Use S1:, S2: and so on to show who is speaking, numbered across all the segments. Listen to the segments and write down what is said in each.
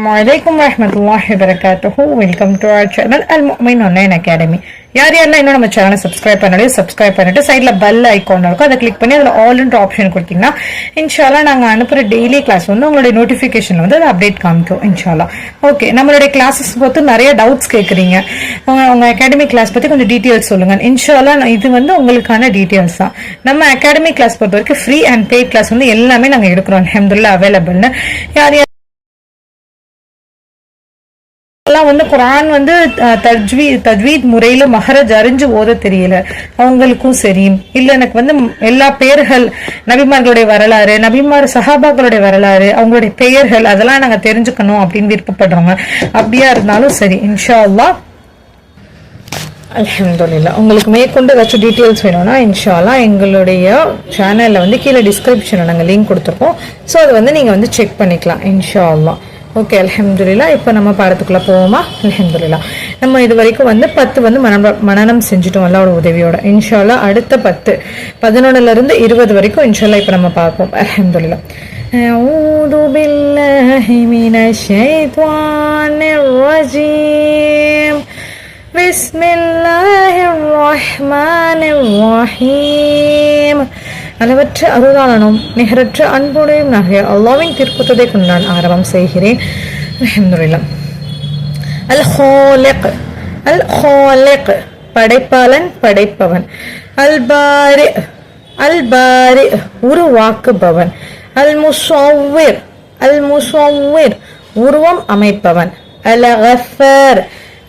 S1: Assalamualaikum warahmatullahi wabarakatuh. Welcome to our channel Al-Mu'min Online Academy. யார் யாரெல்லாம் இன்னும் நம்ம சேனலை சப்ஸ்கிரைப் பண்ணலையோ சப்ஸ்கிரைப் பண்ணிட்டு சைட்ல பெல் ஐகான் இருக்கும், அதை கிளிக் பண்ணி அதில் ஆல்ன்ற ஆப்ஷன் கொடுத்தீங்கன்னா இன்ஷால்லா நாங்கள் அனுப்புகிற டெய்லி கிளாஸ் வந்து உங்களுடைய நோட்டிஃபிகேஷன் வந்து அதை அப்டேட் காமிக்கும் இன்ஷால்லா. ஓகே, நம்மளுடைய கிளாஸஸ் பொறுத்து நிறைய டவுட்ஸ் கேட்குறீங்க. உங்கள் அகாடமிக் கிளாஸ் பற்றி கொஞ்சம் டீட்டெயில்ஸ் சொல்லுங்க. இன்ஷால்லா இது வந்து உங்களுக்கான டீட்டெயில்ஸ் தான். நம்ம அகாடமிக் கிளாஸ் பொறுத்த வரைக்கும் ஃப்ரீ அண்ட் பெய்ட் கிளாஸ் வந்து எல்லாமே நாங்கள் எடுக்கிறோம். அல்ஹம்துலில்லாஹ் அவைலபிள்னு. யார் வந்து குரான் வந்து தஜ்வீத் முறையில மஹரஜ் அறிஞ்சு ஓத தெரியல அவங்களுக்கும் சரி, இல்ல எனக்கு வந்து எல்லா பெயர்கள் நபிமார்களுடைய வரலாறு, நபிமார் சஹாபாக்களுடைய வரலாறு, அவங்களுடைய பெயர்கள் அதெல்லாம் நாங்க தெரிஞ்சுக்கணும் அப்படின்னு விருப்பப்படுறோங்க. அப்படியா இருந்தாலும் சரி இன்ஷா அல்லாஹ் அல்ஹம்துலில்லாஹ். உங்களுக்கு மேற்கொண்டு ஏதாச்சும் டீட்டெயில்ஸ் வேணும்னா இன்ஷா அல்லாஹ் எங்களுடைய சேனல்ல வந்து கீழே டிஸ்கிரிப்ஷன்ல நாங்கள் லிங்க் கொடுத்துருக்கோம். ஸோ அதை வந்து நீங்க வந்து செக் பண்ணிக்கலாம் இன்ஷா அல்லாஹ். ஓகே, அல்ஹம்துலில்லாஹ். இப்போ நம்ம பாடத்துக்குள்ள போவோமா? அல்ஹம்துலில்லாஹ். நம்ம இது வரைக்கும் வந்து 10 வந்து மனனம் செஞ்சுட்டோம் அல்லாஹ்வோட உதவியோட. இன்ஷா அல்லாஹ் அடுத்த 10 11ல இருந்து 20 வரைக்கும் இன்ஷா அல்லாஹ் இப்போ நம்ம பார்ப்போம். அல்ஹம்துலில்லாஹ். அஊது பில்லாஹி மினஷ் ஷைத்வானிர் ரஜீம். பிஸ்மில்லாஹிர் ரஹ்மானிர் ரஹீம். அளவற்ற அருளாளனும் நிகரற்ற அன்புடையும் நகைய அல்லாஹ்வின் திருக்குறளை கொண்டு நான் ஆரம்பம் செய்கிறேன். அல்ஹம்துலில்லாஹ். அல் ஹாலிக், அல் ஹாலிக் படைப்பாளன் படைப்பவன். அல் பாரி, அல் பாரி உருவாக்குபவன். அல் முஸவ்விர், அல் முஸவ்விர் உருவம் அமைப்பவன். அல் கஃபார்,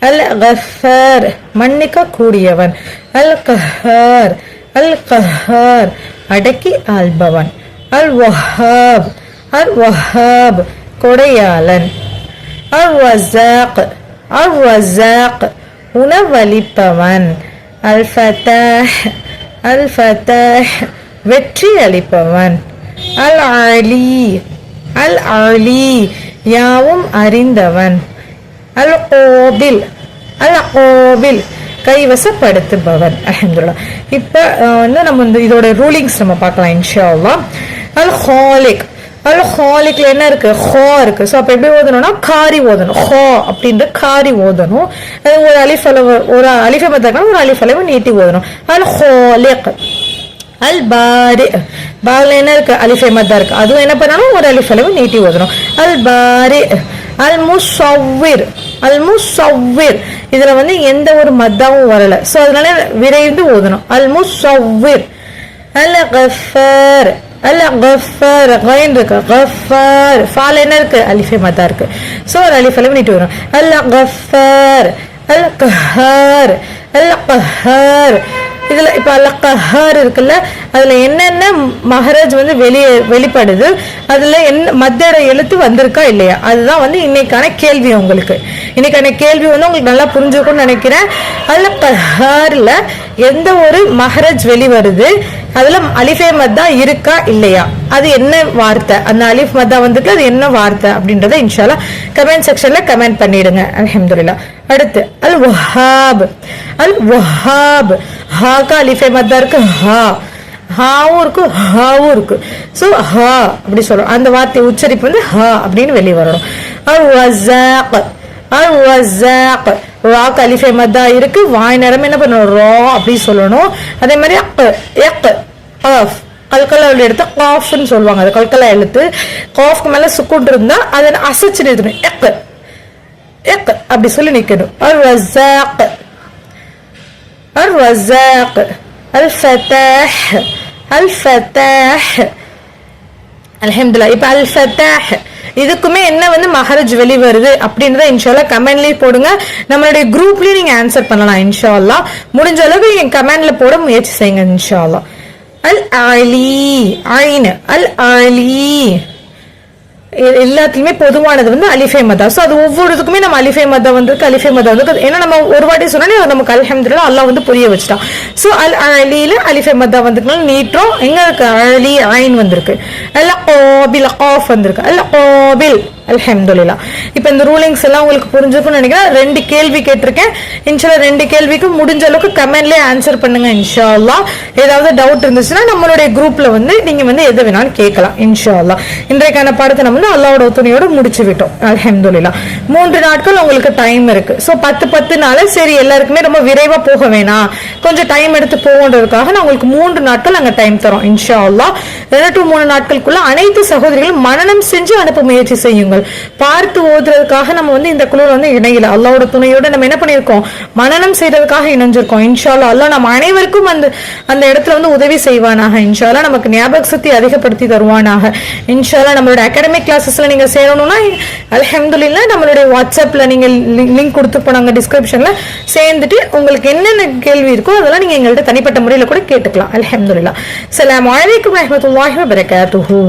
S1: அல் கஃபார் மன்னிக்க கூடியவன். அல் கஹார், அல் கஹார் அடக்கி ஆள்பவன். அல் வஹாப், அல் வஹாப் கொடையாளன். அல் ரஸாக், அல் ரஸாக் உணவளிப்பவன். அல் ஃபதாஹ், அல் ஃபதாஹ் வெற்றி அளிப்பவன். அல் அலி, அல் அலி யாவும் அறிந்தவன். அல் கோபில், அல் கோபில் கைவசப்படுத்துபவன். அல்ஹம்துலில்லாஹ். இப்போ வந்து நம்ம இந்த இதோட ரூலிங்ஸ் நம்ம பார்க்கலாம் இன்ஷா அல்லாஹ். அல் ஹாலிக், அல் ஹாலிக்ல என்ன இருக்கு? ஹா இருக்கு. ஸோ அப்போ எப்படி ஓதணும்னா காரி ஓதணும். ஹா அப்படின்ற காரி ஓதணும். அது ஒரு அலிஃப் அளவு, ஒரு அலிஃபை பார்த்தாக்கா ஒரு அலிஃப் அளவு நீட்டி ஓதணும். அல் ஹாலிக். அல் பாரி, பாரில் என்ன இருக்கு? அலிஃபை மத்தா இருக்கு. அதுவும் என்ன பண்ணணும்? ஒரு அலிஃப் அளவு நீட்டி ஓதணும். அல் பாரி. அல் முஸவ்விர், அல் முஸவ்விர் இதுல வந்து எந்த ஒரு மத்தாவும் வரல. சோ அதனால விரைந்து ஓதணும். அல் முஸவ்விர். அல் கஃபார், அல் கஃபார் கைன் இருக்கு. கஃபார் ஃபால என்ன இருக்கு? அலிஃபை மத்தா இருக்கு. சோ ஒரு அலிஃப் அளவு நீட்டி வரும். அல் கஃபார். அல் கஹார், அல் கஹார் இதுல இப்ப அல் கஹார் இருக்குல்ல, அதுல என்னென்ன மஹரஜ் வந்து வெளிப்படுது, அதுல என்ன மத்திய எழுத்து வந்திருக்கா இல்லையா, அதுதான் வந்து இன்னைக்கான கேள்வி. உங்களுக்கு இன்னைக்கான கேள்வி வந்து உங்களுக்கு நல்லா புரிஞ்சுக்கும்னு நினைக்கிறேன். அல் கஹார்ல எந்த ஒரு மஹரஜ் வெளிவருது, அதுல அலிஃபே மத்தா இருக்கா இல்லையா, அது என்ன வார்த்தை, அந்த அலிஃப் மத்தா வந்துட்டு அது என்ன வார்த்தை அப்படின்றத இன்ஷால்லா கமெண்ட் செக்ஷன்ல கமெண்ட் பண்ணிடுங்க. அல்ஹம்துலில்லாஹ். அடுத்து அல் வஹாப், அல் வஹாப் ஹாக்கா அலிஃபே மத்தா இருக்கு. ஹா ஹாவும் இருக்கு, ஹாவும் இருக்கு. ஸோ ஹா அப்படி சொல்றோம். அந்த வார்த்தை உச்சரிப்பு வந்து ஹா அப்படின்னு வெளியே வரணும். அல் ரஸாக், அல் ரஸாக் ராக் அலிஃபை மத்தா இருக்கு. வாய் நேரம் என்ன பண்ணணும்? ரா அப்படி சொல்லணும். அதே மாதிரி கல்கலா எடுத்து காஃப்னு சொல்லுவாங்க. அது கல்கலா எழுத்து. காஃப்க்கு மேல சுக்குண்டு இருந்தா அதை அசைச்சு நிறுத்தணும். எக் எக் அப்படி சொல்லி நிக்கணும். அல் ரஸாக், அல் ரஸாக். அல் ஃபதாஹ், அல் ஃபதாஹ். அல்ஹம்துலில்லாஹ். இப்ப அல் ஃபதாஹ் இதுக்குமே என்ன வந்து மஹரஜ் வெளிவருது அப்படின்றத இன்ஷால்லா கமெண்ட்லயே போடுங்க. நம்மளுடைய குரூப்லயும் நீங்க ஆன்சர் பண்ணலாம் இன்ஷால்லா. முடிஞ்ச அளவுக்கு நீங்க கமெண்ட்ல போட முயற்சி செய்யுங்க இன்ஷால்லா. அல் அலி, ஐன், அல் அலி எல்லாத்துலயுமே பொதுவானது வந்து அலிஃபை மத்தா. ஸோ அது ஒவ்வொருத்துக்குமே நம்ம அலிஃபை மத்தா வந்திருக்கு, அலிஃபை மத்தா வந்து ஏன்னா நம்ம ஒரு வாட்டி சொன்னாலே நமக்கு அல்ஹம்துலில்லாஹ் அல்லாஹ் வந்து புரிய வச்சுட்டான். ஸோ அல் அலியில அலிஃபை மத்தா வந்திருக்கனால நீட்டோம். எங்க இருக்கு? அலி ஐன் வந்திருக்கு. அல் கோபில் காஃப் வந்திருக்கு. அல் கோபில் அல்ஹம்துலில்லாஹ். இப்போ இந்த ரூலிங்ஸ் எல்லாம் உங்களுக்கு புரிஞ்சுக்கும்னு நினைக்கிறேன். 2 கேள்வி கேட்டிருக்கேன். இன்ஷால்லா 2 கேள்விக்கு முடிஞ்ச அளவுக்கு கமெண்ட்லயே ஆன்சர் பண்ணுங்க இன்ஷால்லா. ஏதாவது டவுட் இருந்துச்சுன்னா நம்மளுடைய குரூப்ல வந்து நீங்க வந்து எது வேணாலும் கேட்கலாம் இன்ஷால்லா. இன்றைக்கான பாடத்தை நம்ம வந்து அல்லாஹ்வோட துணையோட முடிச்சு விட்டோம் அல்ஹம்துலில்லாஹ். 3 நாட்கள் உங்களுக்கு டைம் இருக்கு. ஸோ 10 நாள் சரி எல்லாருக்குமே ரொம்ப விரைவா போக வேணாம், கொஞ்சம் டைம் எடுத்து போகன்றதுக்காக நான் உங்களுக்கு 3 நாட்கள் அங்க டைம் தரோம் இன்ஷால்லா. 2 to 3 நாட்களுக்குள்ள அனைத்து சகோதரிகளும் மனனம் செஞ்சு அனுப்ப முயற்சி செய்யுங்கள். பார்த்து ஓதுறதுக்காக நம்ம வந்து இந்த குழு வந்து இணையில அல்லாஹ்வோட துணையோட நம்ம என்ன பண்ணிருக்கோம், மனனம் செய்யறதுக்காக இணைஞ்சிருக்கோம் இன்ஷால்லா. அல்லாஹ் நம்ம அனைவருக்கும் அந்த இடத்துல வந்து உதவி செய்வானாக இன்ஷால்லா. நமக்கு ஞாபக சக்தி அதிகப்படுத்தி தருவானாக இன்ஷால்லா. நம்மளோட அகாடமிக் கிளாஸஸ்ல நீங்க சேரணும்னா அல்ஹம்துலில்லாஹ் நம்மளுடைய வாட்ஸ்அப்ல நீங்க லிங்க் கொடுத்துருப்போம் நாங்க டிஸ்கிரிப்ஷன்ல. சேர்ந்துட்டு உங்களுக்கு என்னென்ன கேள்வி இருக்கோ அதெல்லாம் நீங்க எங்கள்கிட்ட தனிப்பட்ட முறையில கூட கேட்டுக்கலாம் அல்ஹம்துலில்லாஹ். அஸ்ஸலாமு அலைக்கும் வரஹ்மத்துல்லாஹி வபரகாத்துஹு.